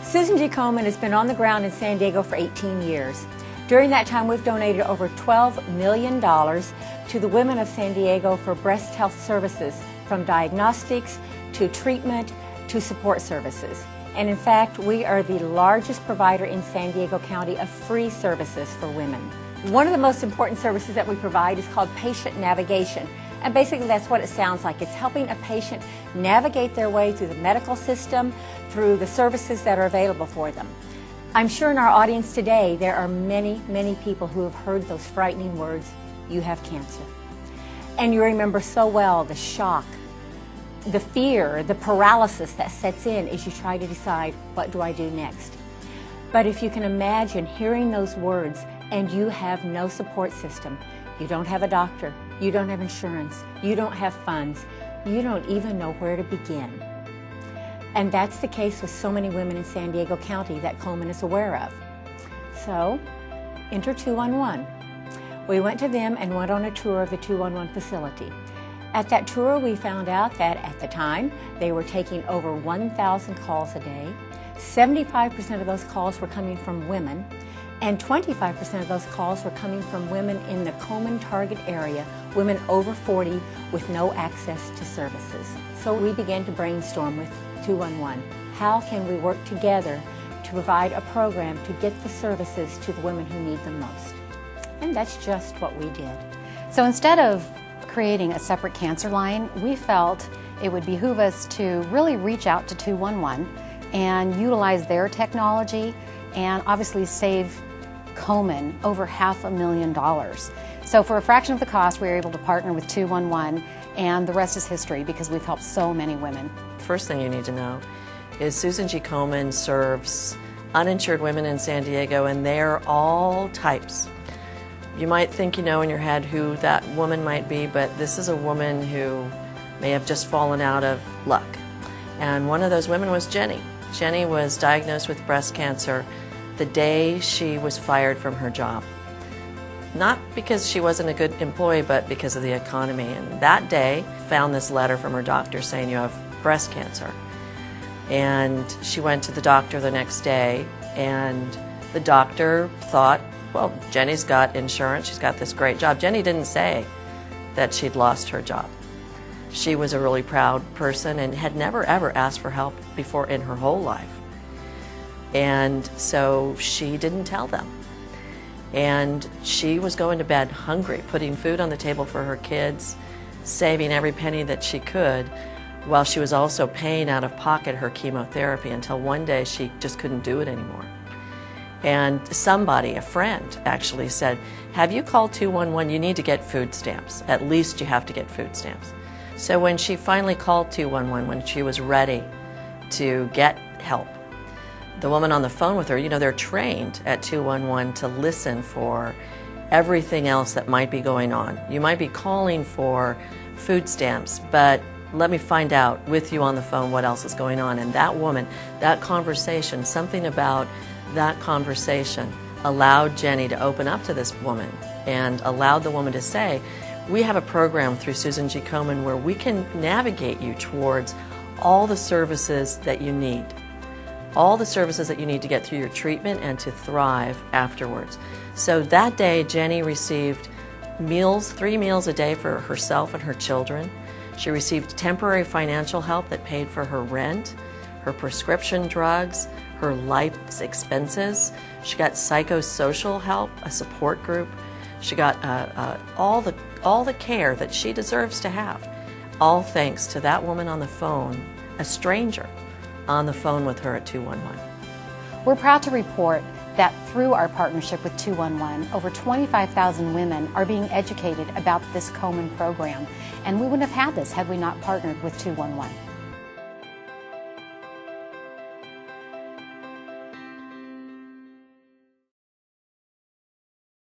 Susan G. Komen has been on the ground in San Diego for 18 years. During that time, we've donated over $12 million to the women of San Diego for breast health services, from diagnostics to treatment to support services. And in fact, we are the largest provider in San Diego County of free services for women. One of the most important services that we provide is called patient navigation. And basically that's what it sounds like. It's helping a patient navigate their way through the medical system, through the services that are available for them. I'm sure in our audience today there are many, many people who have heard those frightening words, "You have cancer." And you remember so well the shock, the fear, the paralysis that sets in as you try to decide, what do I do next? But if you can imagine hearing those words and you have no support system, you don't have a doctor, you don't have insurance, you don't have funds, you don't even know where to begin. And that's the case with so many women in San Diego County that Komen is aware of. So, enter 211. We went to them and went on a tour of the 211 facility. At that tour, we found out that at the time, they were taking over 1,000 calls a day. 75% of those calls were coming from women, and 25% of those calls were coming from women in the Komen target area, women over 40 with no access to services. So we began to brainstorm with 211. How can we work together to provide a program to get the services to the women who need them most? And that's just what we did. So instead of creating a separate cancer line, we felt it would behoove us to really reach out to 211 and utilize their technology and obviously save Komen over $500,000. So for a fraction of the cost, we were able to partner with 211, and the rest is history because we've helped so many women. First thing you need to know is Susan G. Komen serves uninsured women in San Diego, and they're all types. You might think you know in your head who that woman might be, but this is a woman who may have just fallen out of luck. And one of those women was Jenny. Jenny was diagnosed with breast cancer the day she was fired from her job. Not because she wasn't a good employee, but because of the economy. And that day, found this letter from her doctor saying you have breast cancer. And she went to the doctor the next day, and the doctor thought, well, Jenny's got insurance, she's got this great job. Jenny didn't say that she'd lost her job. She was a really proud person and had never ever asked for help before in her whole life. And so she didn't tell them. And she was going to bed hungry, putting food on the table for her kids, saving every penny that she could, while she was also paying out of pocket her chemotherapy, until one day she just couldn't do it anymore. And somebody, a friend, actually said, have you called 211? You need to get food stamps. At least you have to get food stamps. So when she finally called 211, when she was ready to get help, the woman on the phone with her, you know, they're trained at 211 to listen for everything else that might be going on. You might be calling for food stamps, but let me find out with you on the phone what else is going on. And that woman, that conversation, something about that conversation allowed Jenny to open up to this woman and allowed the woman to say, we have a program through Susan G. Komen where we can navigate you towards all the services that you need. All the services that you need to get through your treatment and to thrive afterwards. So that day, Jenny received meals, 3 meals a day for herself and her children. She received temporary financial help that paid for her rent, her prescription drugs, her life's expenses. She got psychosocial help, a support group. She got all the care that she deserves to have, all thanks to that woman on the phone, a stranger on the phone with her at 211. We're proud to report that through our partnership with 211, over 25,000 women are being educated about this Komen program, and we wouldn't have had this had we not partnered with 211.